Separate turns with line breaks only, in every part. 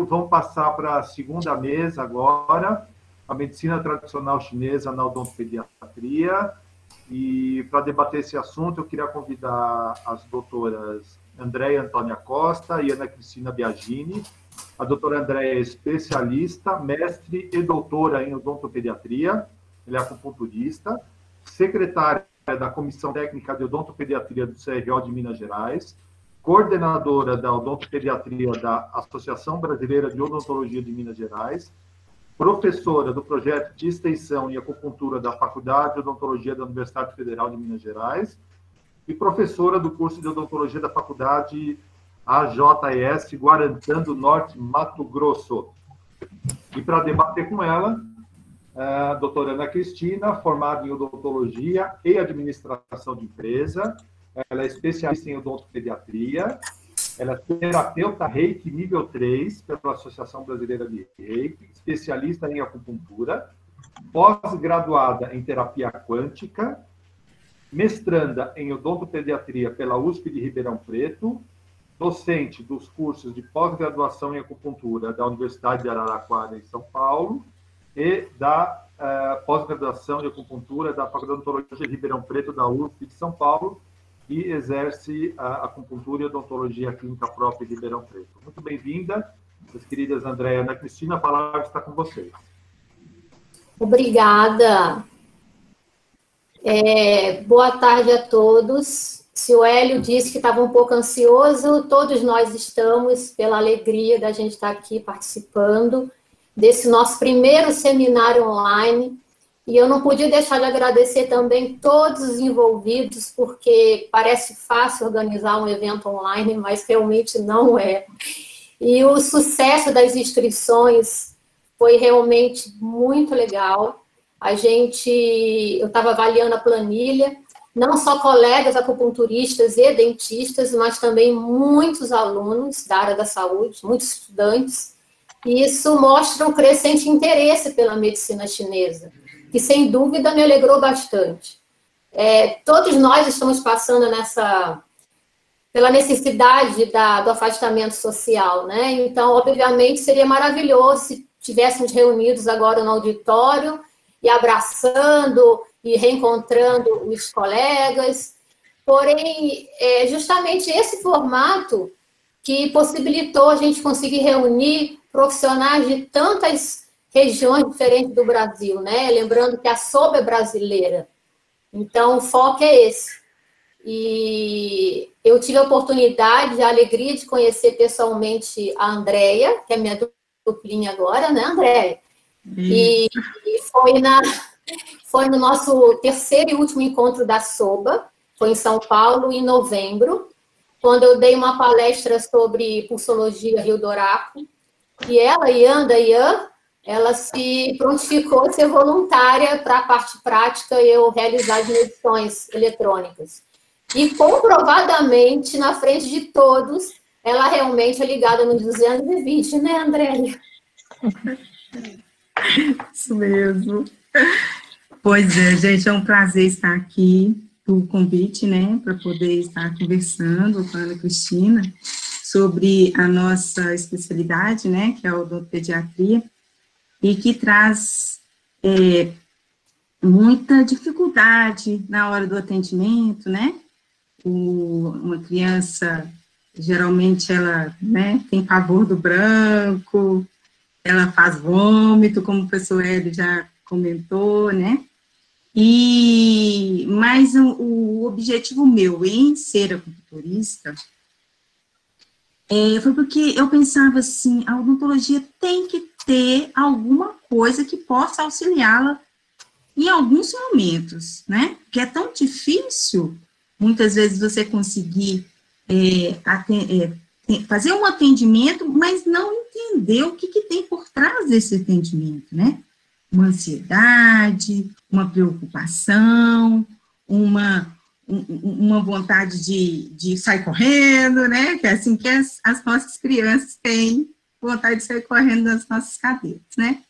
vamos passar para a segunda mesa agora, a medicina tradicional chinesa na odontopediatria. E para debater esse assunto, eu queria convidar as doutoras Andréia Antônia Costa e Ana Cristina Biagini. A doutora Andréia é especialista, mestre e doutora em odontopediatria, ela é acupunturista, secretária da Comissão Técnica de Odontopediatria do CRO de Minas Gerais, coordenadora da odontopediatria da Associação Brasileira de Odontologia de Minas Gerais, professora do projeto de extensão em acupuntura da Faculdade de Odontologia da Universidade Federal de Minas Gerais e professora do curso de odontologia da Faculdade AJS Guarantã do Norte, Mato Grosso. E para debater com ela, a doutora Ana Cristina, formada em odontologia e administração de empresa, ela é especialista em odontopediatria, ela é terapeuta Reiki nível 3 pela Associação Brasileira de Reiki, especialista em acupuntura, pós-graduada em terapia quântica, mestranda em odontopediatria pela USP de Ribeirão Preto, docente dos cursos de pós-graduação em acupuntura da Universidade de Araraquara, em São Paulo, e da pós-graduação de acupuntura da Faculdade de Odontologia de Ribeirão Preto, da USP de São Paulo, e exerce a acupuntura e odontologia clínica própria de Ribeirão Preto. Muito bem-vinda, minhas queridas Andréia e Ana Cristina, a palavra está com vocês.
Obrigada. Boa tarde a todos. Se o Hélio disse que estava um pouco ansioso, todos nós estamos, pela alegria da gente estar aqui participando desse nosso primeiro seminário online. E eu não podia deixar de agradecer também todos os envolvidos, porque parece fácil organizar um evento online, mas realmente não é. E o sucesso das inscrições foi realmente muito legal. Eu estava avaliando a planilha, não só colegas acupunturistas e dentistas, mas também muitos alunos da área da saúde, muitos estudantes. E isso mostra um crescente interesse pela medicina chinesa, que, sem dúvida, me alegrou bastante. Todos nós estamos passando pela necessidade do afastamento social, né? Então, obviamente, seria maravilhoso se estivéssemos reunidos agora no auditório e abraçando e reencontrando os colegas. Porém, é justamente esse formato que possibilitou a gente conseguir reunir profissionais de tantas regiões diferentes do Brasil, né? Lembrando que a SOBA é brasileira. Então, o foco é esse. E eu tive a oportunidade, a alegria de conhecer pessoalmente a Andréia, que é minha duplinha agora, né, Andréia? E foi no nosso terceiro e último encontro da SOBA, foi em São Paulo, em novembro, quando eu dei uma palestra sobre pulsologia Rio Douraco, e ela, Ian, ela se prontificou a ser voluntária para a parte prática e eu realizar as medições eletrônicas. E, comprovadamente, na frente de todos, ela realmente é ligada no 220, né, Andréia?
Isso mesmo. Pois é, gente, é um prazer estar aqui, o convite, né, para poder estar conversando com a Ana Cristina sobre a nossa especialidade, né, que é a odontopediatria, e que traz muita dificuldade na hora do atendimento, né? Uma criança, geralmente, ela, né, tem pavor do branco, ela faz vômito, como o professor Hélio já comentou, né? Mas o objetivo meu em ser acupunturista foi porque eu pensava assim, a odontologia tem que ter alguma coisa que possa auxiliá-la em alguns momentos, né? Porque é tão difícil, muitas vezes, você conseguir fazer um atendimento, mas não entender o que tem por trás desse atendimento, né? Uma ansiedade, uma preocupação, uma vontade de sair correndo, né? Que é assim que as nossas crianças têm vontade de sair correndo das nossas cadeiras, né?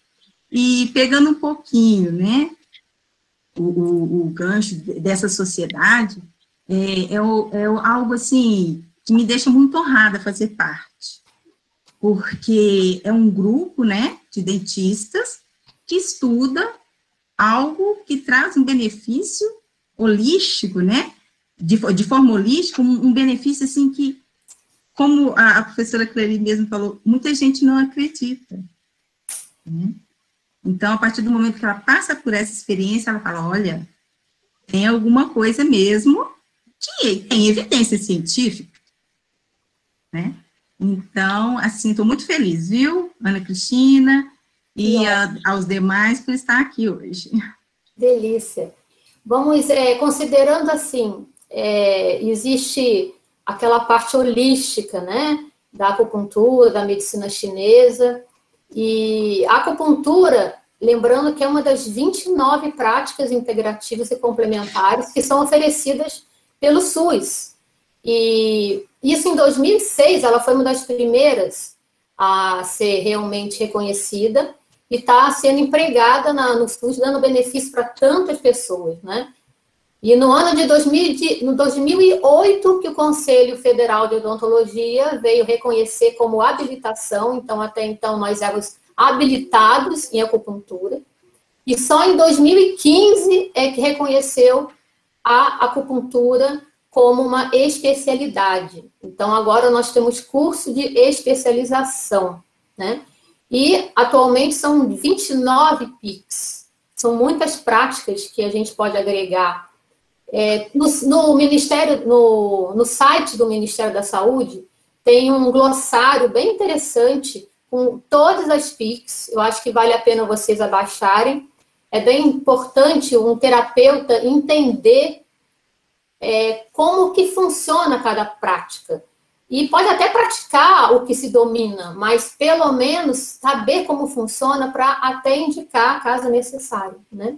E pegando um pouquinho, né? O gancho dessa sociedade é algo assim que me deixa muito honrada fazer parte. porque é um grupo, né, de dentistas que estuda algo que traz um benefício holístico, né, de forma holística, um benefício, assim, que, como a professora Clery mesmo falou, muita gente não acredita, né? Então, a partir do momento que ela passa por essa experiência, ela fala, olha, tem alguma coisa mesmo que tem evidência científica, né? Então, assim, estou muito feliz, viu, Ana Cristina, e aos demais por estar aqui hoje.
Delícia. Vamos, considerando assim, existe aquela parte holística, né, da acupuntura, da medicina chinesa, e a acupuntura, lembrando que é uma das 29 práticas integrativas e complementares que são oferecidas pelo SUS. E isso em 2006, ela foi uma das primeiras a ser realmente reconhecida e está sendo empregada no SUS, dando benefício para tantas pessoas, né? E no ano de 2008, que o Conselho Federal de Odontologia veio reconhecer como habilitação, então, até então, nós éramos habilitados em acupuntura, e só em 2015 é que reconheceu a acupuntura como uma especialidade. Então, agora nós temos curso de especialização, né? E, atualmente, são 29 PICs. São muitas práticas que a gente pode agregar. No site do Ministério da Saúde, tem um glossário bem interessante com todas as PICs. Eu acho que vale a pena vocês abaixarem. É bem importante um terapeuta entender como que funciona cada prática. E pode até praticar o que se domina, mas pelo menos saber como funciona para até indicar caso necessário, né?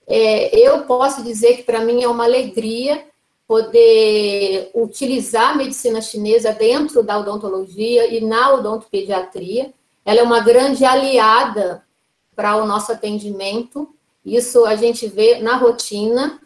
Eu posso dizer que para mim é uma alegria poder utilizar a medicina chinesa dentro da odontologia e na odontopediatria. Ela é uma grande aliada para o nosso atendimento. Isso a gente vê na rotina.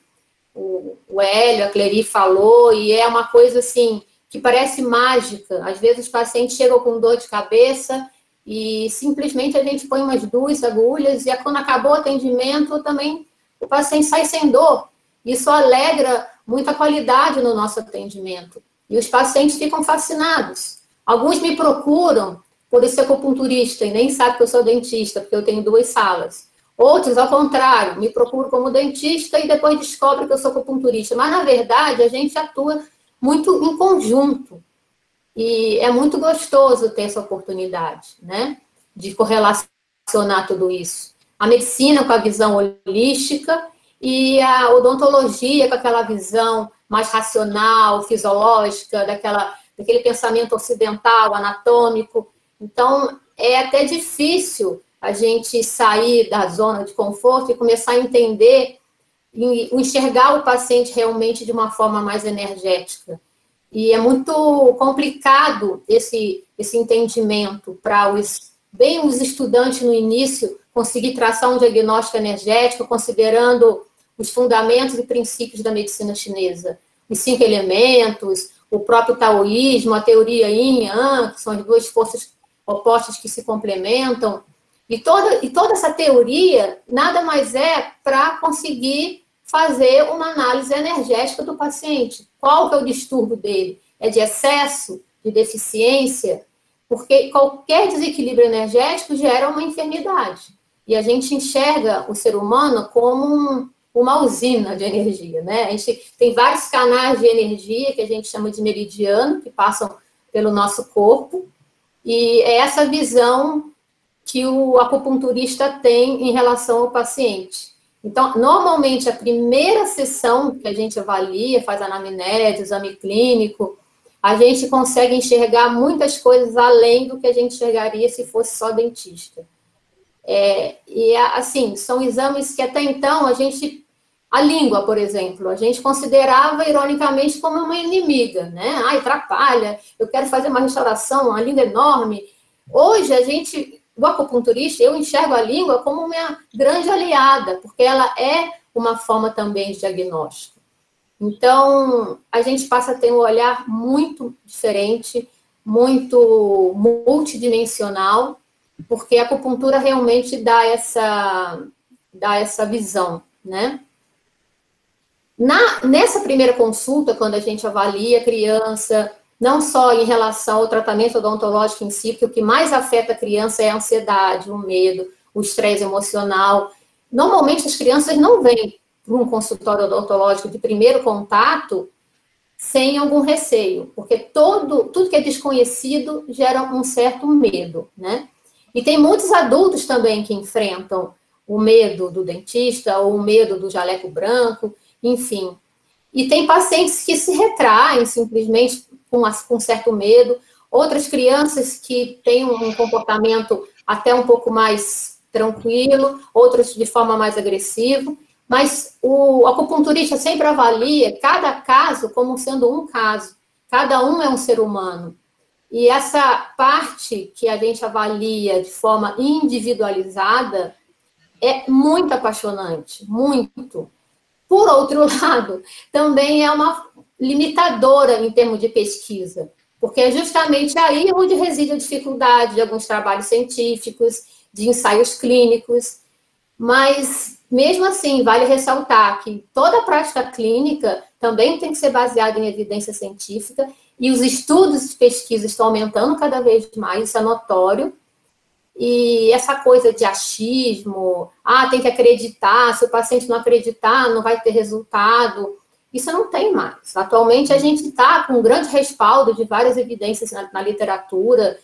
O Hélio, a Clery falou, e é uma coisa assim que parece mágica. Às vezes os pacientes chegam com dor de cabeça e simplesmente a gente põe umas 2 agulhas e quando acabou o atendimento também o paciente sai sem dor. Isso alegra muita qualidade no nosso atendimento. E os pacientes ficam fascinados. Alguns me procuram por ser acupunturista e nem sabem que eu sou dentista, porque eu tenho 2 salas. Outros, ao contrário, me procuram como dentista e depois descobrem que eu sou acupunturista. Mas, na verdade, a gente atua muito em conjunto. E é muito gostoso ter essa oportunidade, né, de correlacionar tudo isso. A medicina com a visão holística e a odontologia com aquela visão mais racional, fisiológica, daquele pensamento ocidental, anatômico. Então, é até difícil a gente sair da zona de conforto e começar a entender e enxergar o paciente realmente de uma forma mais energética. E é muito complicado esse entendimento para os estudantes no início conseguir traçar um diagnóstico energético considerando os fundamentos e princípios da medicina chinesa. Os 5 elementos, o próprio taoísmo, a teoria Yin e Yang, que são as 2 forças opostas que se complementam. E toda essa teoria nada mais é para conseguir fazer uma análise energética do paciente. Qual que é o distúrbio dele? É de excesso, de deficiência? Porque qualquer desequilíbrio energético gera uma enfermidade. E a gente enxerga o ser humano como uma usina de energia, né? A gente tem vários canais de energia que a gente chama de meridiano, que passam pelo nosso corpo. E é essa visão que o acupunturista tem em relação ao paciente. Então, normalmente, a primeira sessão que a gente avalia, faz anamnese, exame clínico, a gente consegue enxergar muitas coisas além do que a gente enxergaria se fosse só dentista. Assim, são exames que até então a língua, por exemplo, a gente considerava, ironicamente, como uma inimiga, né? Ai, atrapalha, eu quero fazer uma restauração, a língua é enorme. Hoje, o acupunturista, eu enxergo a língua como uma grande aliada, porque ela é uma forma também de diagnóstico. Então, a gente passa a ter um olhar muito diferente, muito multidimensional, porque a acupuntura realmente dá essa visão, né? Nessa primeira consulta, quando a gente avalia a criança, não só em relação ao tratamento odontológico em si, porque o que mais afeta a criança é a ansiedade, o medo, o estresse emocional. Normalmente as crianças não vêm para um consultório odontológico de primeiro contato sem algum receio, porque tudo que é desconhecido gera um certo medo, né? E tem muitos adultos também que enfrentam o medo do dentista, ou o medo do jaleco branco, enfim. E tem pacientes que se retraem simplesmente com certo medo, outras crianças que têm um comportamento até um pouco mais tranquilo, outras de forma mais agressiva, mas o acupunturista sempre avalia cada caso como sendo um caso, cada um é um ser humano. E essa parte que a gente avalia de forma individualizada é muito apaixonante, muito. Por outro lado, também é uma limitadora em termos de pesquisa, porque é justamente aí onde reside a dificuldade de alguns trabalhos científicos, de ensaios clínicos, mas, mesmo assim, vale ressaltar que toda a prática clínica também tem que ser baseada em evidência científica, e os estudos de pesquisa estão aumentando cada vez mais, isso é notório. E essa coisa de achismo, tem que acreditar, se o paciente não acreditar, não vai ter resultado, isso não tem mais. Atualmente, a gente está com um grande respaldo de várias evidências na literatura,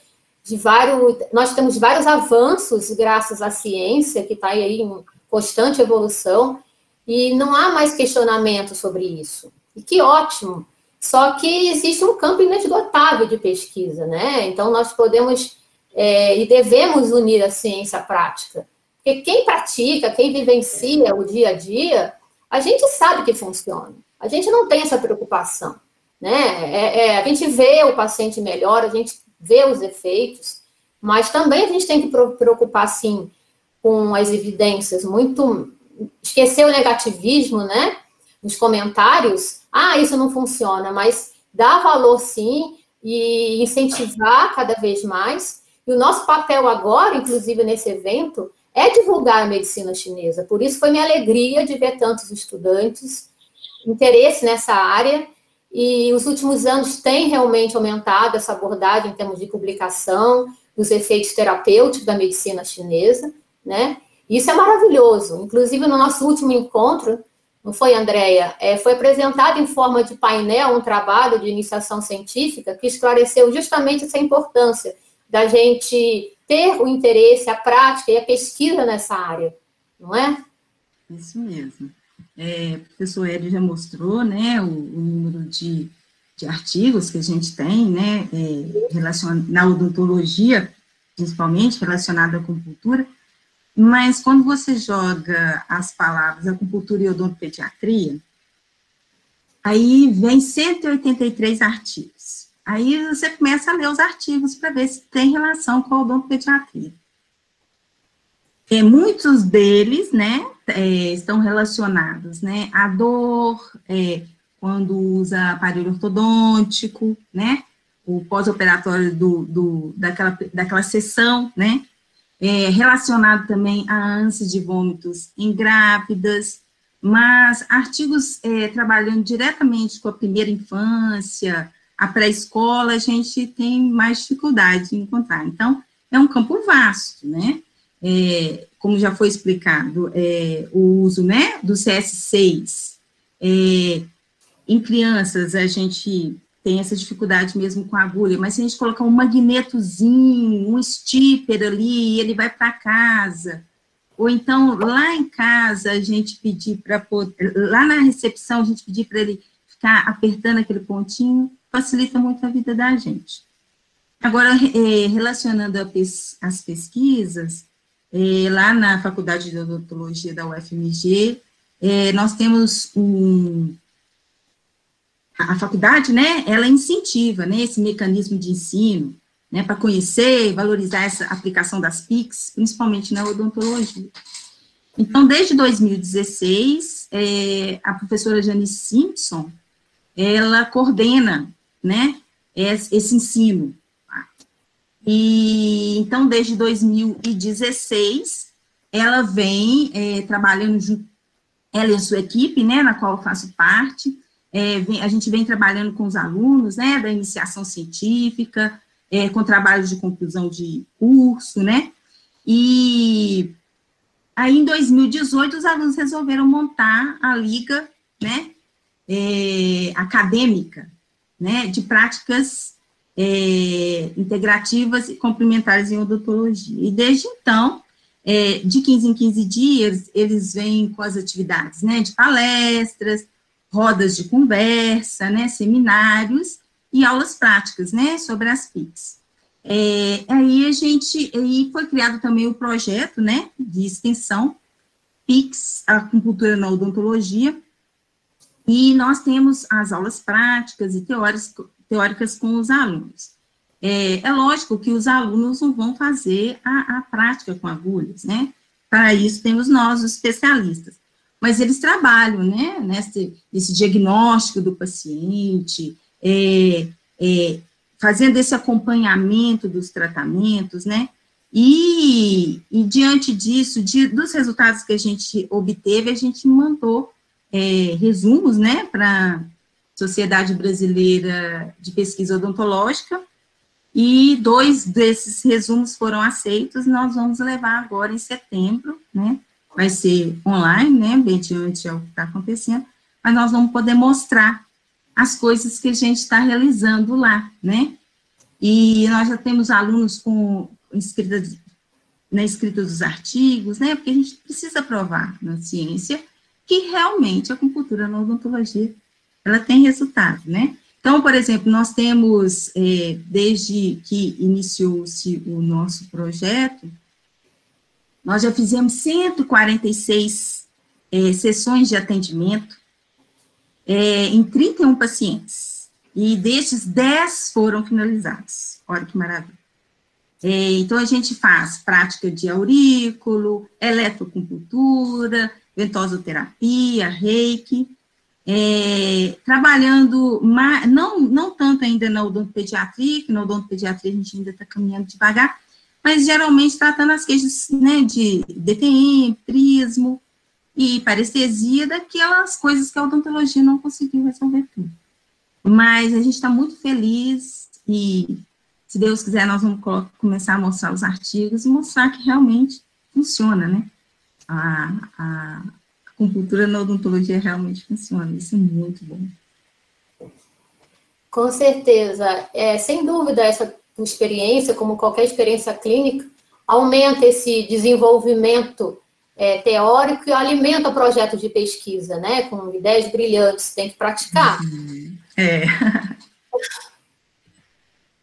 nós temos vários avanços graças à ciência, que está aí em constante evolução, e não há mais questionamento sobre isso. E que ótimo! Só que existe um campo inesgotável de pesquisa, né? Então, nós podemos e devemos unir a ciência à prática. Porque quem pratica, quem vivencia o dia a dia, a gente sabe que funciona. A gente não tem essa preocupação, né? A gente vê o paciente melhor, a gente vê os efeitos, mas também a gente tem que preocupar, sim, com as evidências, esquecer o negativismo, né? Nos comentários, isso não funciona, mas dar valor, sim, e incentivar cada vez mais. E o nosso papel agora, inclusive nesse evento, é divulgar a medicina chinesa. Por isso foi minha alegria de ver tantos estudantes, interesse nessa área, e os últimos anos têm realmente aumentado essa abordagem em termos de publicação, dos efeitos terapêuticos da medicina chinesa, né? Isso é maravilhoso. Inclusive, no nosso último encontro, não foi, Andréia? Foi apresentado em forma de painel um trabalho de iniciação científica que esclareceu justamente essa importância da gente ter o interesse, a prática e a pesquisa nessa área, não é?
Isso mesmo. O professor Hélio já mostrou, né, o número de artigos que a gente tem, né, na odontologia, principalmente, relacionado à acupuntura, mas quando você joga as palavras acupuntura e odontopediatria, aí vem 183 artigos. Aí você começa a ler os artigos para ver se tem relação com a odontopediatria. Muitos deles, né, estão relacionados, né, à dor, quando usa aparelho ortodôntico, né, o pós-operatório daquela sessão, né, relacionado também à ânsia de vômitos em grávidas, mas artigos trabalhando diretamente com a primeira infância, a pré-escola, a gente tem mais dificuldade em encontrar. Então, é um campo vasto, né? Como já foi explicado, o uso, né, do CS6, em crianças, a gente tem essa dificuldade mesmo com a agulha, mas se a gente colocar um magnetozinho, um stipper ali, ele vai para casa, ou então, lá em casa, a gente pedir para lá na recepção, a gente pedir para ele ficar apertando aquele pontinho, facilita muito a vida da gente. Agora, relacionando as pesquisas, lá na Faculdade de Odontologia da UFMG, nós temos a faculdade, né, ela incentiva, né, esse mecanismo de ensino, né, para conhecer e valorizar essa aplicação das PICs, principalmente na odontologia. Então, desde 2016, a professora Janice Simpson, ela coordena, né, esse ensino, E, então, desde 2016, ela vem trabalhando junto, ela e a sua equipe, né, na qual eu faço parte, a gente vem trabalhando com os alunos, né, da iniciação científica, com trabalho de conclusão de curso, né, e aí, em 2018, os alunos resolveram montar a liga, né, acadêmica, né, de práticas integrativas e complementares em odontologia. E desde então, de 15 em 15 dias, eles vêm com as atividades, né, de palestras, rodas de conversa, né, seminários e aulas práticas, né, sobre as PICs. Aí foi criado também o projeto, né, de extensão PICs, acupuntura na odontologia, e nós temos as aulas práticas e teóricas com os alunos. É lógico que os alunos não vão fazer a prática com agulhas, né? Para isso temos nós, os especialistas. Mas eles trabalham, né, nesse diagnóstico do paciente, fazendo esse acompanhamento dos tratamentos, né? E diante disso, dos resultados que a gente obteve, a gente mandou resumos, né, para a Sociedade Brasileira de Pesquisa Odontológica, e 2 desses resumos foram aceitos, nós vamos levar agora em setembro, né, vai ser online, né, mediante ao que está acontecendo, mas nós vamos poder mostrar as coisas que a gente está realizando lá, né, e nós já temos alunos na escrita dos artigos, né, porque a gente precisa provar na ciência que realmente a acupuntura na odontologia, ela tem resultado, né. Então, por exemplo, nós temos, desde que iniciou-se o nosso projeto, nós já fizemos 146 sessões de atendimento em 31 pacientes, e desses 10 foram finalizados. Olha que maravilha. Então, a gente faz prática de aurículo, eletroacupuntura, ventosoterapia, reiki, trabalhando, não tanto ainda na odontopediatria, que na odontopediatria a gente ainda está caminhando devagar, mas geralmente tratando as queixas, né, de DTM, prismo e parestesia, daquelas coisas que a odontologia não conseguiu resolver tudo. Mas a gente está muito feliz e, se Deus quiser, nós vamos começar a mostrar os artigos e mostrar que realmente funciona, né? A acupuntura na odontologia realmente funciona, isso é muito bom.
Com certeza, sem dúvida, essa experiência, como qualquer experiência clínica, aumenta esse desenvolvimento teórico e alimenta o projeto de pesquisa, né, com ideias brilhantes, tem que praticar.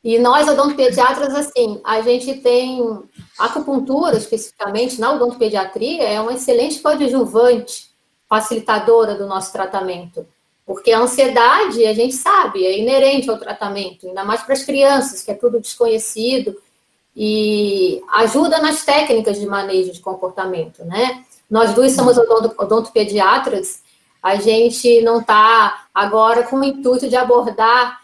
E nós, odontopediatras, assim, a gente tem a acupuntura, especificamente, na odontopediatria, é uma excelente coadjuvante, facilitadora do nosso tratamento. Porque a ansiedade, a gente sabe, é inerente ao tratamento, ainda mais para as crianças, que é tudo desconhecido, e ajuda nas técnicas de manejo de comportamento, né? Nós duas somos odontopediatras, a gente não está agora com o intuito de abordar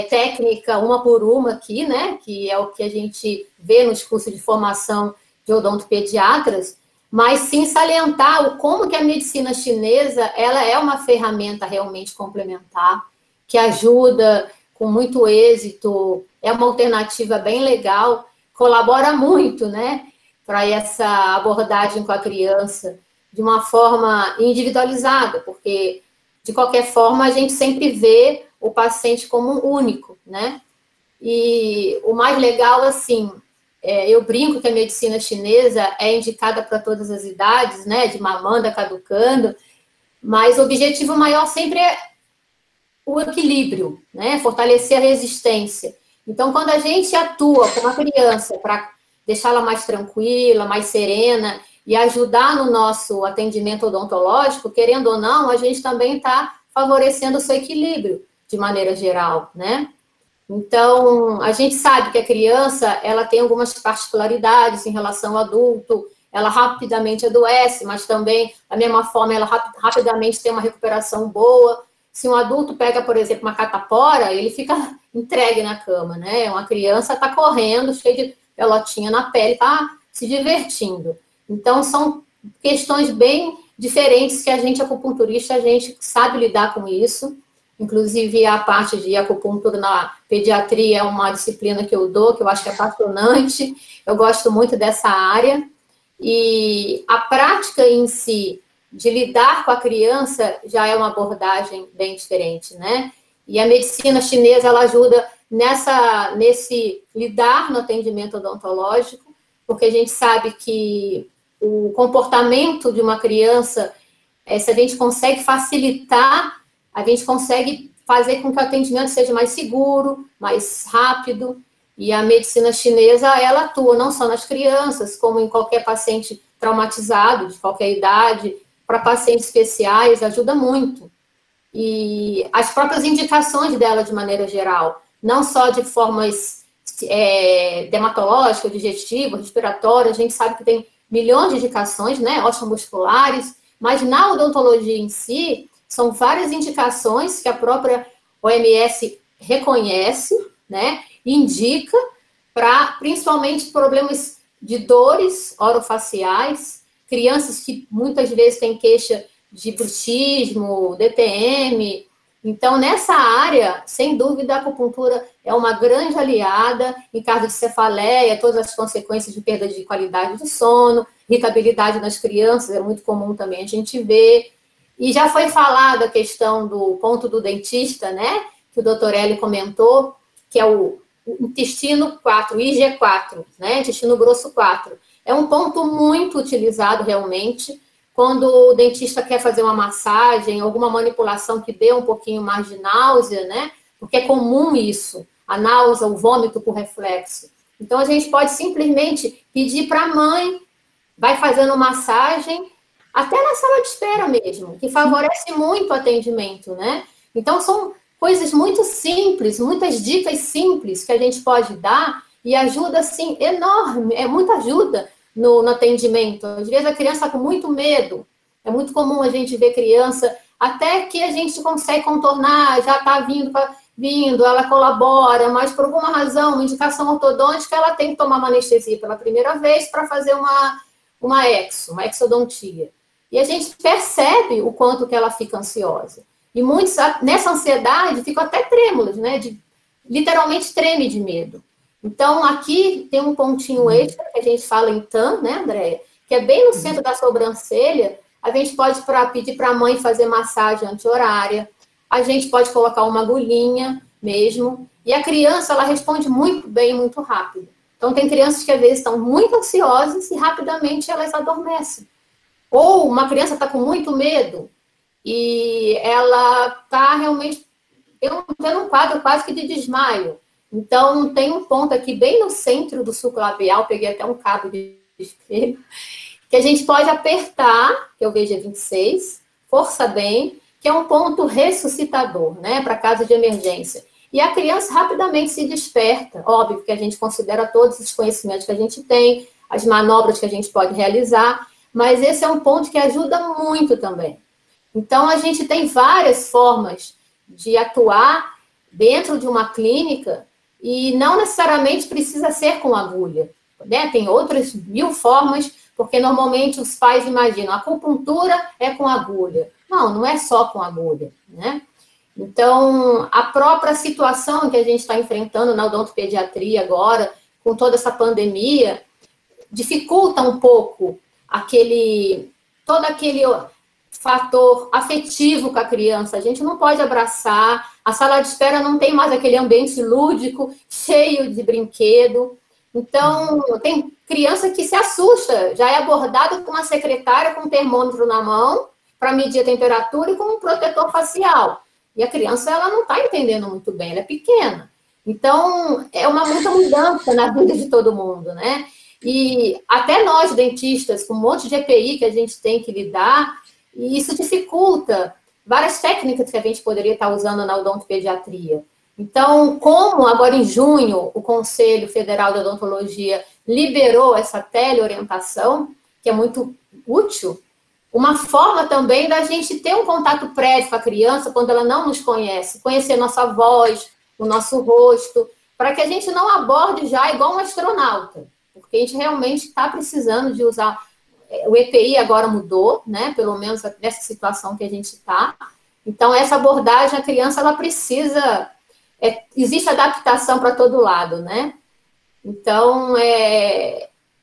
técnica uma por uma aqui, né? Que é o que a gente vê nos cursos de formação de odontopediatras, mas sim salientar como que a medicina chinesa, ela é uma ferramenta realmente complementar, que ajuda com muito êxito, é uma alternativa bem legal, colabora muito, né, para essa abordagem com a criança, de uma forma individualizada, porque, de qualquer forma, a gente sempre vê o paciente como único, né, e o mais legal, assim, eu brinco que a medicina chinesa é indicada para todas as idades, né, de mamanda, caducando, mas o objetivo maior sempre é o equilíbrio, né, fortalecer a resistência. Então, quando a gente atua com uma criança para deixá-la mais tranquila, mais serena e ajudar no nosso atendimento odontológico, querendo ou não, a gente também está favorecendo o seu equilíbrio de maneira geral, né? Então, a gente sabe que a criança, ela tem algumas particularidades em relação ao adulto, ela rapidamente adoece, mas também, da mesma forma, ela rapidamente tem uma recuperação boa. se um adulto pega, por exemplo, uma catapora, ele fica entregue na cama, né? Uma criança está correndo, cheia de pelotinha na pele, está se divertindo. Então, são questões bem diferentes que a gente, acupunturista, a gente sabe lidar com isso. Inclusive, a parte de acupuntura na pediatria é uma disciplina que eu dou, que eu acho que é apaixonante. Eu gosto muito dessa área. E a prática em si, de lidar com a criança, já é uma abordagem bem diferente, né? E a medicina chinesa, ela ajuda nesse lidar no atendimento odontológico, porque a gente sabe que o comportamento de uma criança, se a gente consegue facilitar, a gente consegue fazer com que o atendimento seja mais seguro, mais rápido. E a medicina chinesa, ela atua não só nas crianças, como em qualquer paciente traumatizado, de qualquer idade, para pacientes especiais, ajuda muito. E as próprias indicações dela, de maneira geral, não só de formas dermatológicas, digestivas, respiratórias, a gente sabe que tem milhões de indicações, né, osteomusculares, mas na odontologia em si, são várias indicações que a própria OMS reconhece, né, indica para, principalmente, problemas de dores orofaciais, crianças que muitas vezes têm queixa de bruxismo, DTM. Então, nessa área, sem dúvida, a acupuntura é uma grande aliada em caso de cefaleia, todas as consequências de perda de qualidade do sono, irritabilidade nas crianças, é muito comum também a gente ver. E já foi falada a questão do ponto do dentista, né, que o doutor Hélio comentou, que é o intestino 4, IG4, né, intestino grosso 4. É um ponto muito utilizado realmente quando o dentista quer fazer uma massagem, alguma manipulação que dê um pouquinho mais de náusea, né, porque é comum isso, a náusea, o vômito por reflexo. Então, a gente pode simplesmente pedir para a mãe, vai fazendo massagem, até na sala de espera mesmo, que favorece muito o atendimento, né? Então, são coisas muito simples, muitas dicas simples que a gente pode dar e ajuda, assim, enorme, é muita ajuda no atendimento. Às vezes a criança está com muito medo, é muito comum a gente ver criança, até que a gente consegue contornar, já está vindo, ela colabora, mas por alguma razão, uma indicação ortodôntica, ela tem que tomar uma anestesia pela primeira vez para fazer uma exodontia. E a gente percebe o quanto que ela fica ansiosa. E muitos, nessa ansiedade, ficam até trêmulos, né? Literalmente treme de medo. Então, aqui tem um pontinho extra, que a gente fala em TAM, né, Andréia? Que é bem no centro da sobrancelha. A gente pode pedir para a mãe fazer massagem anti-horária. A gente pode colocar uma agulhinha mesmo. E a criança, ela responde muito bem, muito rápido. Então, tem crianças que às vezes estão muito ansiosas e rapidamente elas adormecem. Ou uma criança está com muito medo e ela está realmente tendo um quadro quase que de desmaio. Então, tem um ponto aqui bem no centro do sulco labial, peguei até um cabo de espelho, que a gente pode apertar, que eu vejo 26, força bem, que é um ponto ressuscitador, né, para caso de emergência. E a criança rapidamente se desperta, óbvio que a gente considera todos os conhecimentos que a gente tem, as manobras que a gente pode realizar, mas esse é um ponto que ajuda muito também. Então, a gente tem várias formas de atuar dentro de uma clínica e não necessariamente precisa ser com agulha, né? Tem outras 1000 formas, porque normalmente os pais imaginam, a acupuntura é com agulha. Não, não é só com agulha, né? Então, a própria situação que a gente está enfrentando na odontopediatria agora, com toda essa pandemia, dificulta um pouco todo aquele fator afetivo com a criança. A gente não pode abraçar, a sala de espera não tem mais aquele ambiente lúdico, cheio de brinquedo. Então, tem criança que se assusta, já é abordada com uma secretária com um termômetro na mão para medir a temperatura e com um protetor facial. E a criança, ela não está entendendo muito bem, ela é pequena. Então, é muita mudança na vida de todo mundo, né? E até nós, dentistas, com um monte de EPI que a gente tem que lidar, e isso dificulta várias técnicas que a gente poderia estar usando na odontopediatria. Então, como agora em junho o Conselho Federal de Odontologia liberou essa teleorientação, que é muito útil, uma forma também da gente ter um contato prévio com a criança quando ela não nos conhece, conhecer nossa voz, o nosso rosto, para que a gente não aborde já igual um astronauta, porque a gente realmente está precisando de usar. O EPI agora mudou, né? Pelo menos nessa situação que a gente está. Então, essa abordagem, a criança, ela precisa... existe adaptação para todo lado, né? Então,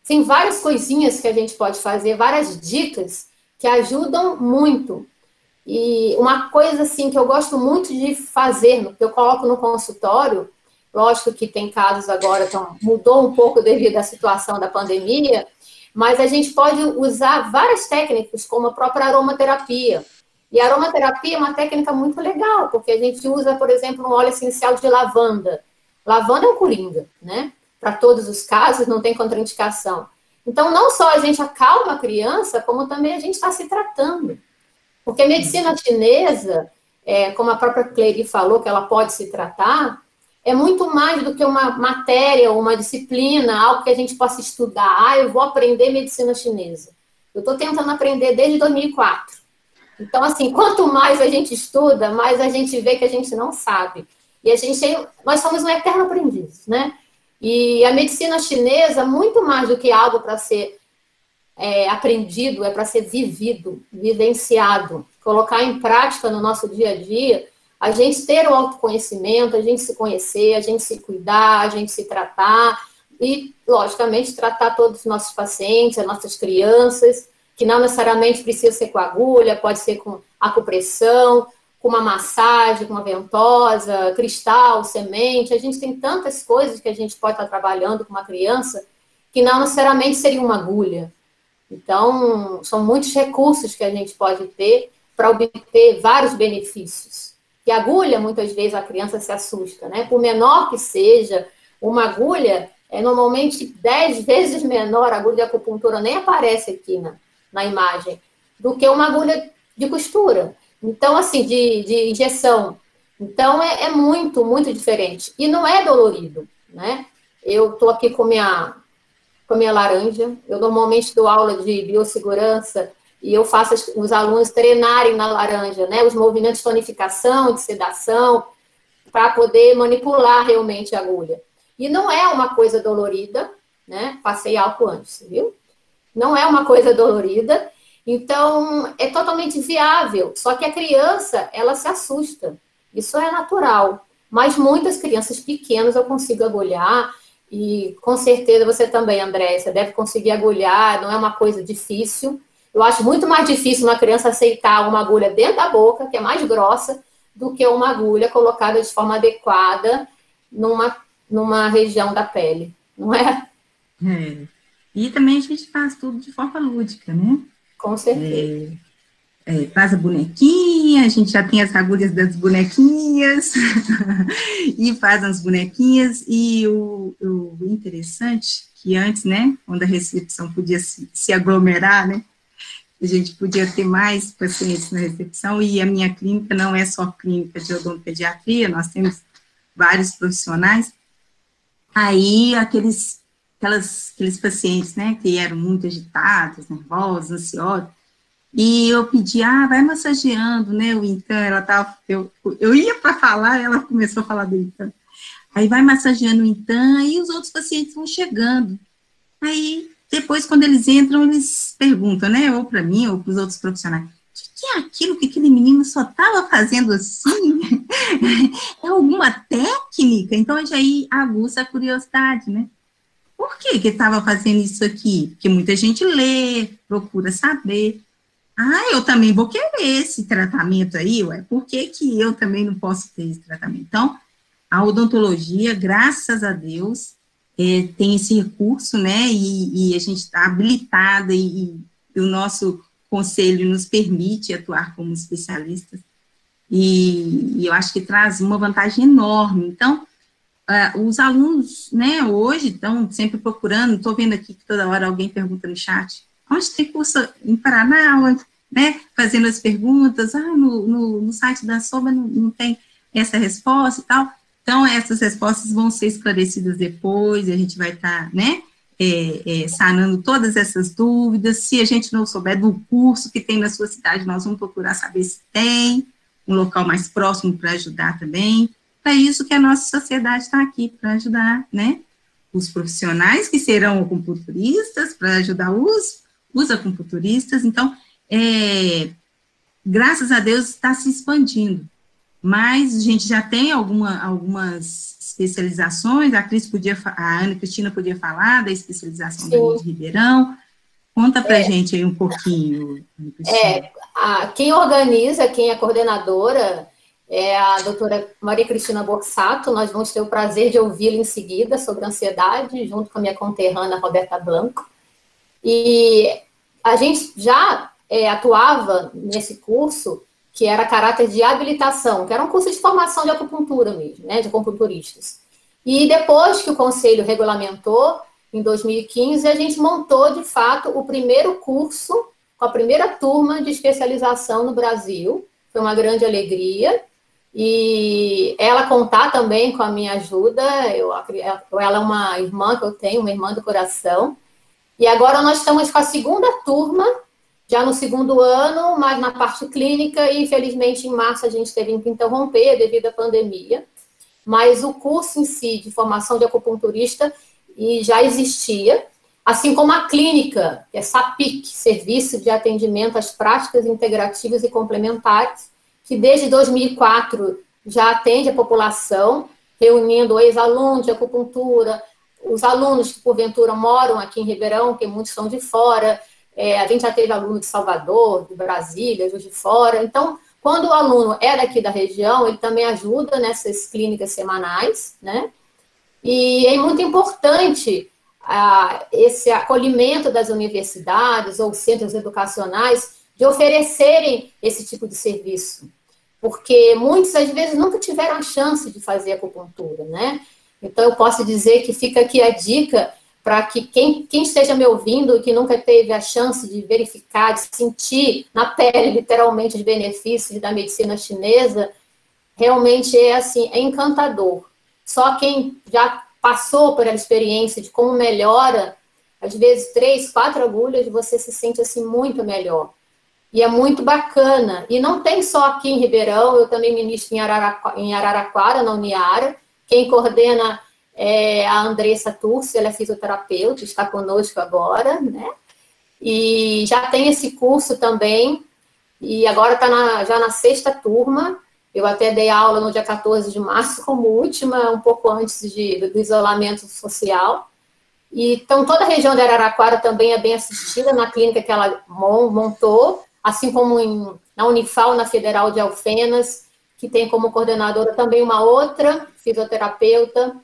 tem várias coisinhas que a gente pode fazer, várias dicas que ajudam muito. E uma coisa, assim, que eu gosto muito de fazer, que eu coloco no consultório, lógico que tem casos agora, então mudou um pouco devido à situação da pandemia, mas a gente pode usar várias técnicas, como a própria aromaterapia. E a aromaterapia é uma técnica muito legal, porque a gente usa, por exemplo, um óleo essencial de lavanda. Lavanda é um coringa, né? Para todos os casos, não tem contraindicação. Então, não só a gente acalma a criança, como também a gente está se tratando. Porque a medicina chinesa, como a própria Clery falou, que ela pode se tratar, é muito mais do que uma matéria, uma disciplina, algo que a gente possa estudar. Eu vou aprender medicina chinesa. Eu estou tentando aprender desde 2004. Então, assim, quanto mais a gente estuda, mais a gente vê que a gente não sabe. E nós somos um eterno aprendiz, né? E a medicina chinesa, muito mais do que algo para ser aprendido, é para ser vivido, vivenciado, colocar em prática no nosso dia a dia, a gente ter o autoconhecimento, a gente se conhecer, a gente se cuidar, a gente se tratar e, logicamente, tratar todos os nossos pacientes, as nossas crianças, que não necessariamente precisa ser com agulha, pode ser com acupressão, com uma massagem, com uma ventosa, cristal, semente. A gente tem tantas coisas que a gente pode estar trabalhando com uma criança que não necessariamente seria uma agulha. Então, são muitos recursos que a gente pode ter para obter vários benefícios. E a agulha, muitas vezes, a criança se assusta, né? Por menor que seja, uma agulha é normalmente 10 vezes menor, a agulha de acupuntura nem aparece aqui na imagem, do que uma agulha de costura. Então, assim, de injeção. Então, é muito, muito diferente. E não é dolorido, né? Eu estou aqui com a minha laranja. Eu normalmente dou aula de biossegurança e eu faço os alunos treinarem na laranja, né? Os movimentos de tonificação, de sedação, para poder manipular realmente a agulha. E não é uma coisa dolorida, né? Passei álcool antes, viu? Não é uma coisa dolorida. Então, é totalmente viável. Só que a criança, ela se assusta. Isso é natural. Mas muitas crianças pequenas eu consigo agulhar. E com certeza você também, André, você deve conseguir agulhar. Não é uma coisa difícil. Eu acho muito mais difícil uma criança aceitar uma agulha dentro da boca, que é mais grossa, do que uma agulha colocada de forma adequada numa região da pele. Não é?
E também a gente faz tudo de forma lúdica, né?
Com certeza.
Faz a bonequinha, a gente já tem as agulhas das bonequinhas, e faz as bonequinhas, e o interessante, que antes, né, quando a recepção podia se aglomerar, né, a gente podia ter mais pacientes na recepção, e a minha clínica não é só clínica de odontopediatria, nós temos vários profissionais, aí aqueles pacientes, né, que eram muito agitados, nervosos, ansiosos, e eu pedi, vai massageando, né, o Intan, ela tava, eu ia para falar, ela começou a falar do Intan, aí vai massageando o Intan, e os outros pacientes vão chegando, aí, depois, quando eles entram, eles perguntam, né, ou para mim, ou para os outros profissionais, o que é aquilo que aquele menino só estava fazendo assim? É alguma técnica? Então, já aí aguça a curiosidade, né? Por que ele estava fazendo isso aqui? Porque muita gente lê, procura saber. Eu também vou querer esse tratamento aí, por que eu também não posso ter esse tratamento? Então, a odontologia, graças a Deus, tem esse recurso, né, e a gente está habilitada, e o nosso conselho nos permite atuar como especialistas, e eu acho que traz uma vantagem enorme. Então, os alunos, né, hoje estão sempre procurando, estou vendo aqui que toda hora alguém pergunta no chat, onde tem curso em Paraná, onde, né, fazendo as perguntas, no site da SOBA não tem essa resposta e tal. Então, essas respostas vão ser esclarecidas depois, a gente vai estar, né, sanando todas essas dúvidas. Se a gente não souber do curso que tem na sua cidade, nós vamos procurar saber se tem um local mais próximo para ajudar também. É isso que a nossa sociedade está aqui, para ajudar, né? Os profissionais que serão acupunturistas, para ajudar os acupunturistas. Então, graças a Deus, está se expandindo. Mas a gente já tem algumas especializações, a Ana Cristina podia falar da especialização da de Ribeirão. Conta para a gente aí um pouquinho, Ana Cristina.
Quem organiza, quem é coordenadora, é a doutora Maria Cristina Borsato. Nós vamos ter o prazer de ouvi-la em seguida sobre ansiedade, junto com a minha conterrânea Roberta Blanco. E a gente já atuava nesse curso, que era caráter de habilitação, que era um curso de formação de acupuntura mesmo, né, de acupunturistas. E depois que o Conselho regulamentou, em 2015, a gente montou, de fato, o primeiro curso, com a primeira turma de especialização no Brasil. Foi uma grande alegria. E ela contar também com a minha ajuda, ela é uma irmã que eu tenho, uma irmã do coração. E agora nós estamos com a segunda turma, já no segundo ano, mas na parte clínica, e infelizmente em março a gente teve que interromper devido à pandemia. Mas o curso em si, de formação de acupunturista, já existia, assim como a clínica, que é SAPIC, Serviço de Atendimento às Práticas Integrativas e Complementares, que desde 2004 já atende a população, reunindo ex-alunos de acupuntura, os alunos que porventura moram aqui em Ribeirão, porque muitos são de fora. A gente já teve aluno de Salvador, de Brasília, de fora. Então, quando o aluno é daqui da região, ele também ajuda nessas clínicas semanais, né? E é muito importante esse acolhimento das universidades ou centros educacionais de oferecerem esse tipo de serviço, porque muitos, às vezes, nunca tiveram a chance de fazer acupuntura, né? Então, eu posso dizer que fica aqui a dica para que quem esteja me ouvindo e que nunca teve a chance de verificar, de sentir na pele, literalmente, os benefícios da medicina chinesa, realmente é encantador. Só quem já passou por a experiência de como melhora, às vezes 3, 4 agulhas, você se sente assim muito melhor. E é muito bacana. E não tem só aqui em Ribeirão, eu também ministro em Araraquara, na Uniara. Quem coordena é a Andressa Turci, ela é fisioterapeuta, está conosco agora, né? E já tem esse curso também, e agora está já na 6ª turma. Eu até dei aula no dia 14 de março como última, um pouco antes do isolamento social. E, então, toda a região de Araraquara também é bem assistida na clínica que ela montou, assim como na Unifal, na Federal de Alfenas, que tem como coordenadora também uma outra fisioterapeuta,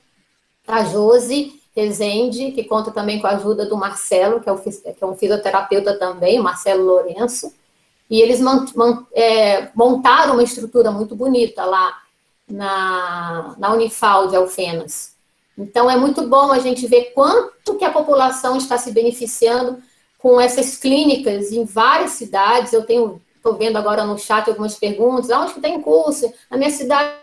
a Josi Rezende, que conta também com a ajuda do Marcelo, que é um fisioterapeuta também, Marcelo Lourenço. E eles montaram uma estrutura muito bonita lá na Unifal de Alfenas. Então, é muito bom a gente ver quanto que a população está se beneficiando com essas clínicas em várias cidades. Eu estou vendo agora no chat algumas perguntas, onde que tem curso? Na minha cidade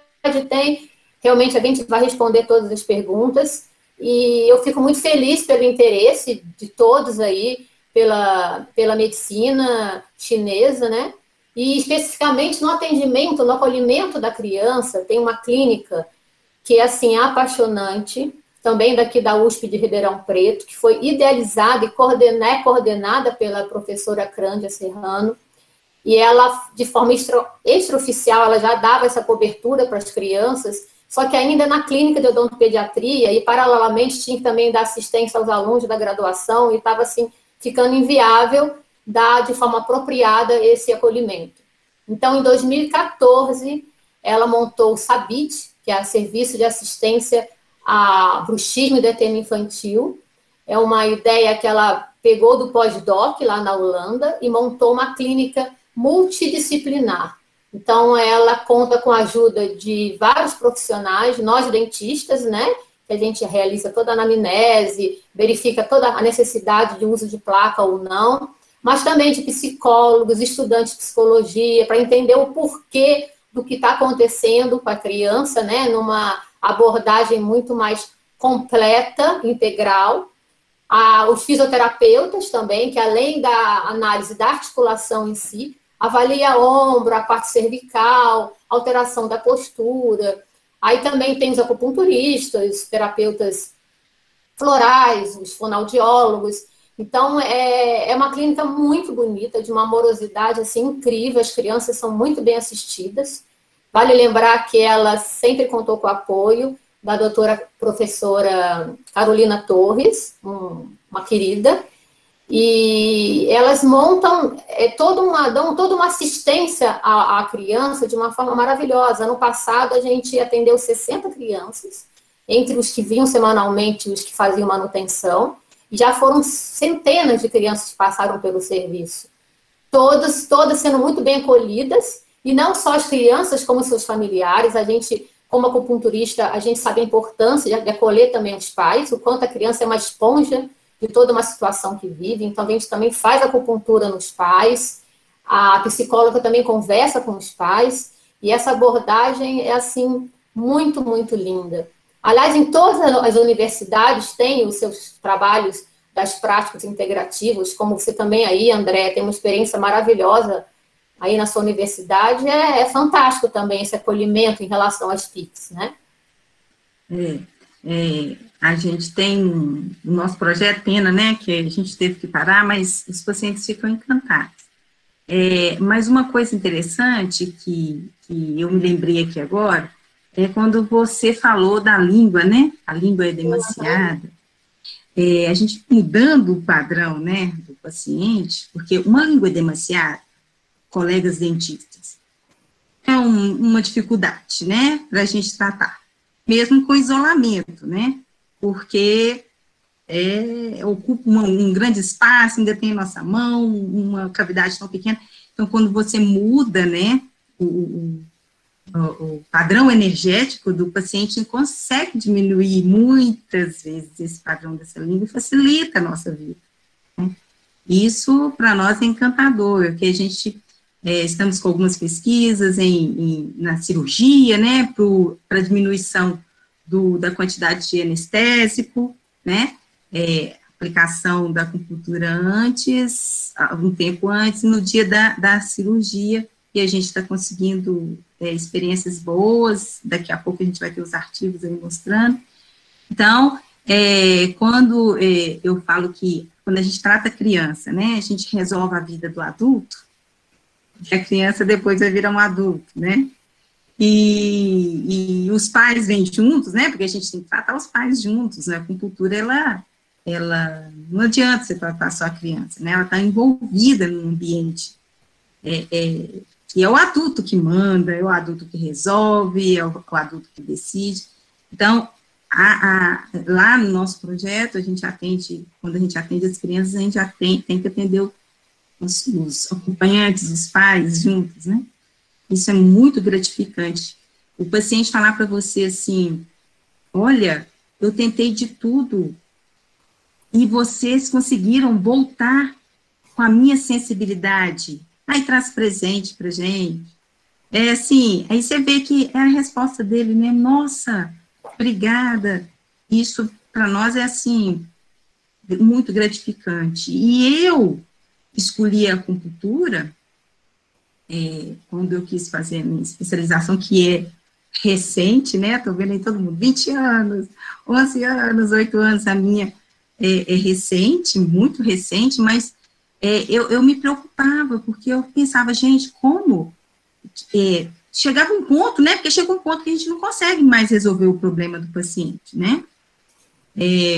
tem. Realmente, a gente vai responder todas as perguntas. E eu fico muito feliz pelo interesse de todos aí, pela medicina chinesa, né? E especificamente no atendimento, no acolhimento da criança, tem uma clínica que é, assim, apaixonante, também daqui da USP de Ribeirão Preto, que foi idealizada e coordenada pela professora Crândia Serrano, e ela, de forma extraoficial, ela já dava essa cobertura para as crianças, só que ainda na clínica de odontopediatria, e paralelamente tinha que também dar assistência aos alunos da graduação, e estava, assim, ficando inviável dar de forma apropriada esse acolhimento. Então, em 2014, ela montou o SABIT, que é o Serviço de Assistência a Bruxismo e Deteno Infantil. É uma ideia que ela pegou do pós-doc lá na Holanda e montou uma clínica multidisciplinar. Então, ela conta com a ajuda de vários profissionais, nós dentistas, né? Que a gente realiza toda a anamnese, verifica toda a necessidade de uso de placa ou não, mas também de psicólogos, estudantes de psicologia, para entender o porquê do que está acontecendo com a criança, né? Numa abordagem muito mais completa, integral. Os fisioterapeutas também, que além da análise da articulação em si, avalia ombro, a parte cervical, alteração da postura. Aí também tem os acupunturistas, os terapeutas florais, os fonoaudiólogos. Então, é uma clínica muito bonita, de uma amorosidade assim, incrível, as crianças são muito bem assistidas. Vale lembrar que ela sempre contou com o apoio da doutora professora Carolina Torres, uma querida, e elas montam dão toda uma assistência à criança de uma forma maravilhosa. Ano passado, a gente atendeu 60 crianças, entre os que vinham semanalmente e os que faziam manutenção, e já foram centenas de crianças que passaram pelo serviço. Todas sendo muito bem acolhidas, e não só as crianças, como seus familiares. A gente, como acupunturista, a gente sabe a importância de acolher também os pais, o quanto a criança é uma esponja de toda uma situação que vive. Então, a gente também faz acupuntura nos pais, a psicóloga também conversa com os pais, e essa abordagem é, assim, muito, muito linda. Aliás, em todas as universidades tem os seus trabalhos das práticas integrativas, como você também aí, André, tem uma experiência maravilhosa aí na sua universidade. É fantástico também esse acolhimento em relação às PICs, né?
A gente tem o nosso projeto, pena, né, que a gente teve que parar, mas os pacientes ficam encantados. Mas uma coisa interessante que eu me lembrei aqui agora, é quando você falou da língua, né, a língua edemaciada, a gente mudando o padrão, né, do paciente, porque uma língua edemaciada, colegas dentistas, é uma dificuldade, né, para a gente tratar, mesmo com isolamento, né, porque ocupa um grande espaço, ainda tem a nossa mão, uma cavidade tão pequena. Então, quando você muda, né, o padrão energético do paciente, consegue diminuir muitas vezes esse padrão dessa língua e facilita a nossa vida, né? Isso, para nós, é encantador, porque a gente estamos com algumas pesquisas na cirurgia, né, para diminuição da quantidade de anestésico, né, aplicação da acupuntura um tempo antes, no dia da cirurgia, e a gente está conseguindo experiências boas. Daqui a pouco a gente vai ter os artigos aí mostrando. Então, quando eu falo que, quando a gente trata a criança, né, a gente resolve a vida do adulto, e a criança depois vai virar um adulto, né, e os pais vêm juntos, né, porque a gente tem que tratar os pais juntos, né, a acupuntura, ela não adianta você tratar só a criança, né, ela está envolvida no ambiente, que é o adulto que manda, é o adulto que resolve, é o adulto que decide. Então, lá no nosso projeto, a gente atende, quando a gente atende as crianças, a gente já tem que atender os acompanhantes, os pais juntos, né? Isso é muito gratificante. O paciente falar para você assim, olha, eu tentei de tudo, e vocês conseguiram voltar com a minha sensibilidade. Aí traz presente pra gente. Assim, aí você vê que é a resposta dele, né? Nossa, obrigada. Isso, para nós, é, assim, muito gratificante. E eu escolhi a acupuntura, quando eu quis fazer a minha especialização, que é recente, né? Tô vendo aí todo mundo, 20 anos, 11 anos, 8 anos, a minha é recente, muito recente, mas eu me preocupava, porque eu pensava, gente, como chegava um ponto, né, porque chega um ponto que a gente não consegue mais resolver o problema do paciente, né,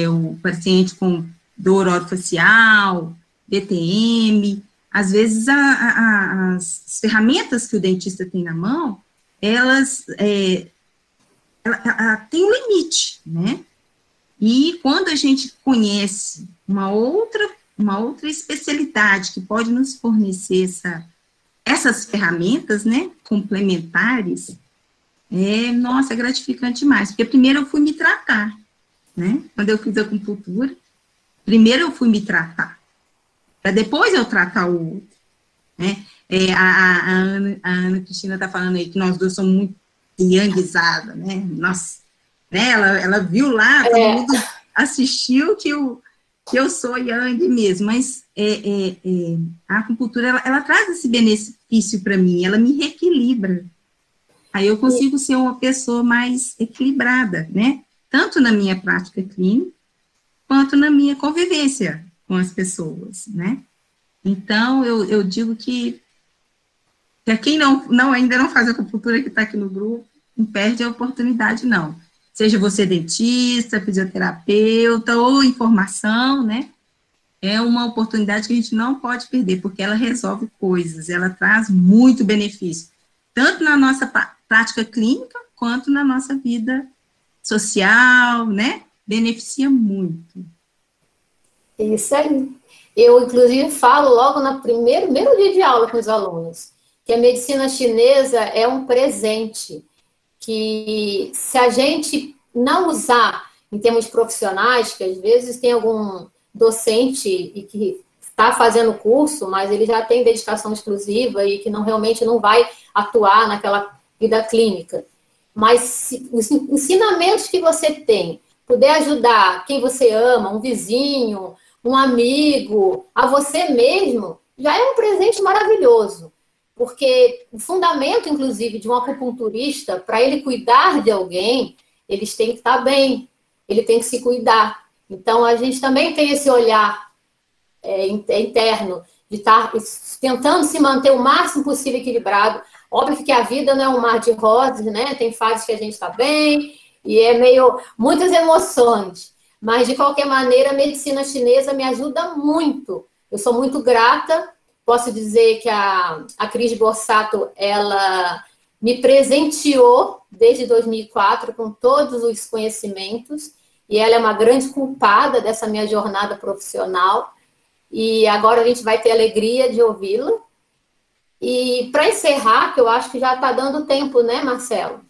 o paciente com dor orofacial, DTM, às vezes as ferramentas que o dentista tem na mão, elas ela tem um limite, né, e quando a gente conhece uma outra especialidade que pode nos fornecer essas ferramentas, né, complementares, nossa, é gratificante demais, porque primeiro eu fui me tratar, né, quando eu fiz a acupuntura, primeiro eu fui me tratar, para depois eu tratar o outro, né, a Ana Cristina está falando aí que nós dois somos muito yanguizadas, né, nossa, né, ela viu lá, todo mundo assistiu que que eu sou Yang mesmo, mas a acupuntura, ela traz esse benefício para mim, ela me reequilibra. Aí eu consigo ser uma pessoa mais equilibrada, né? Tanto na minha prática clínica, quanto na minha convivência com as pessoas, né? Então, eu digo que quem ainda não faz acupuntura, que está aqui no grupo, não perde a oportunidade, não. Seja você dentista, fisioterapeuta ou em formação, né? É uma oportunidade que a gente não pode perder, porque ela resolve coisas, ela traz muito benefício, tanto na nossa prática clínica, quanto na nossa vida social, né? Beneficia muito.
Isso aí. Eu, inclusive, falo logo no primeiro dia de aula com os alunos, que a medicina chinesa é um presente, que se a gente não usar em termos profissionais, que às vezes tem algum docente e que está fazendo curso, mas ele já tem dedicação exclusiva e que realmente não vai atuar naquela vida clínica. Mas se os ensinamentos que você tem, puder ajudar quem você ama, um vizinho, um amigo, a você mesmo, já é um presente maravilhoso. Porque o fundamento, inclusive, de um acupunturista, para ele cuidar de alguém, eles têm que estar bem, ele tem que se cuidar. Então, a gente também tem esse olhar interno, de estar tentando se manter o máximo possível equilibrado. Óbvio que a vida não é um mar de rosas, né? Tem fases que a gente está bem, e é muitas emoções. Mas, de qualquer maneira, a medicina chinesa me ajuda muito. Eu sou muito grata. Posso dizer que a Cris Borsato, ela me presenteou desde 2004 com todos os conhecimentos, e ela é uma grande culpada dessa minha jornada profissional, e agora a gente vai ter a alegria de ouvi-la. E para encerrar, que eu acho que já está dando tempo, né, Marcelo?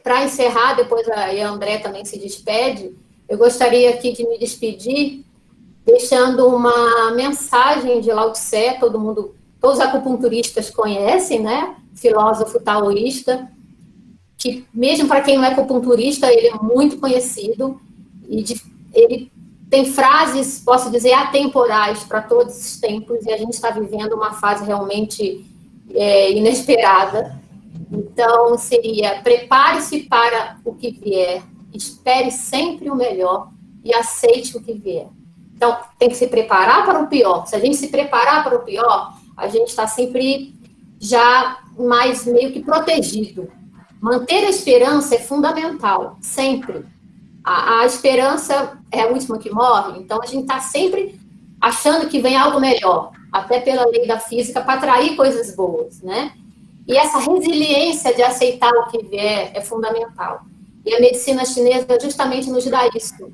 Para encerrar, depois a André também se despede, eu gostaria aqui de me despedir deixando uma mensagem de Lao Tse, todos os acupunturistas conhecem, né? Filósofo taoísta, que mesmo para quem não é acupunturista, ele é muito conhecido, e ele tem frases, posso dizer, atemporais para todos os tempos, e a gente está vivendo uma fase realmente inesperada. Então, seria: prepare-se para o que vier, espere sempre o melhor e aceite o que vier. Então, tem que se preparar para o pior. Se a gente se preparar para o pior, a gente está sempre já mais meio que protegido. Manter a esperança é fundamental, sempre. A esperança é a última que morre, então a gente está sempre achando que vem algo melhor, até pela lei da física, para atrair coisas boas, né? E essa resiliência de aceitar o que vier é fundamental. E a medicina chinesa justamente nos dá isso.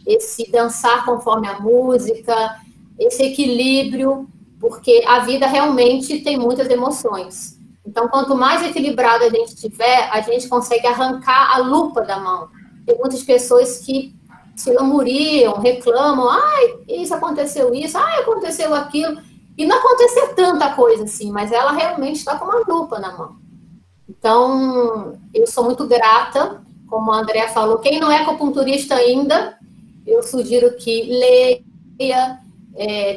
Esse dançar conforme a música, esse equilíbrio, porque a vida realmente tem muitas emoções. Então, quanto mais equilibrado a gente tiver, a gente consegue arrancar a lupa da mão. Tem muitas pessoas que se lamuriam, reclamam: ai, isso, aconteceu aquilo, e não aconteceu tanta coisa assim, mas ela realmente está com uma lupa na mão. Então, eu sou muito grata, como a Andrea falou, quem não é acupunturista ainda, eu sugiro que leia,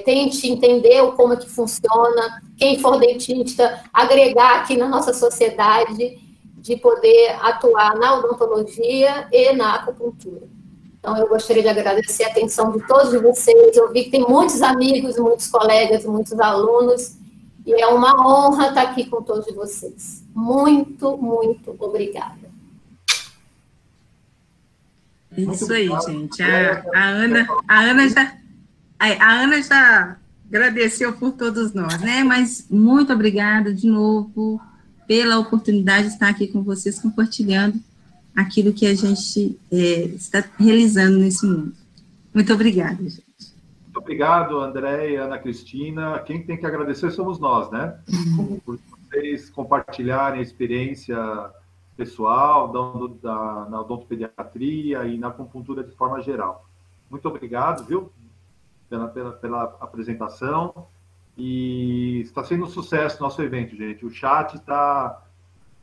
tente entender como é que funciona, quem for dentista, agregar aqui na nossa sociedade, de poder atuar na odontologia e na acupuntura. Então, eu gostaria de agradecer a atenção de todos vocês. Eu vi que tem muitos amigos, muitos colegas, muitos alunos, e é uma honra estar aqui com todos vocês. Muito, muito obrigada.
Isso aí, gente. A Ana já agradeceu por todos nós, né? Mas muito obrigada de novo pela oportunidade de estar aqui com vocês, compartilhando aquilo que a gente está realizando nesse mundo. Muito obrigada, gente.
Muito obrigado, André e Ana Cristina. Quem tem que agradecer somos nós, né? Por vocês compartilharem a experiência pessoal na odontopediatria e na acupuntura de forma geral. Muito obrigado, viu, pela apresentação. E está sendo um sucesso nosso evento, gente. O chat está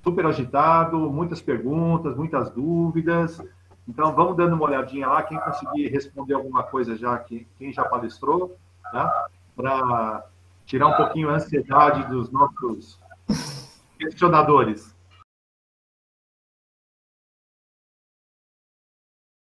super agitado, muitas perguntas, muitas dúvidas, Então, vamos dando uma olhadinha lá, quem conseguir responder alguma coisa já, quem já palestrou, né? Para tirar um pouquinho a ansiedade dos nossos questionadores.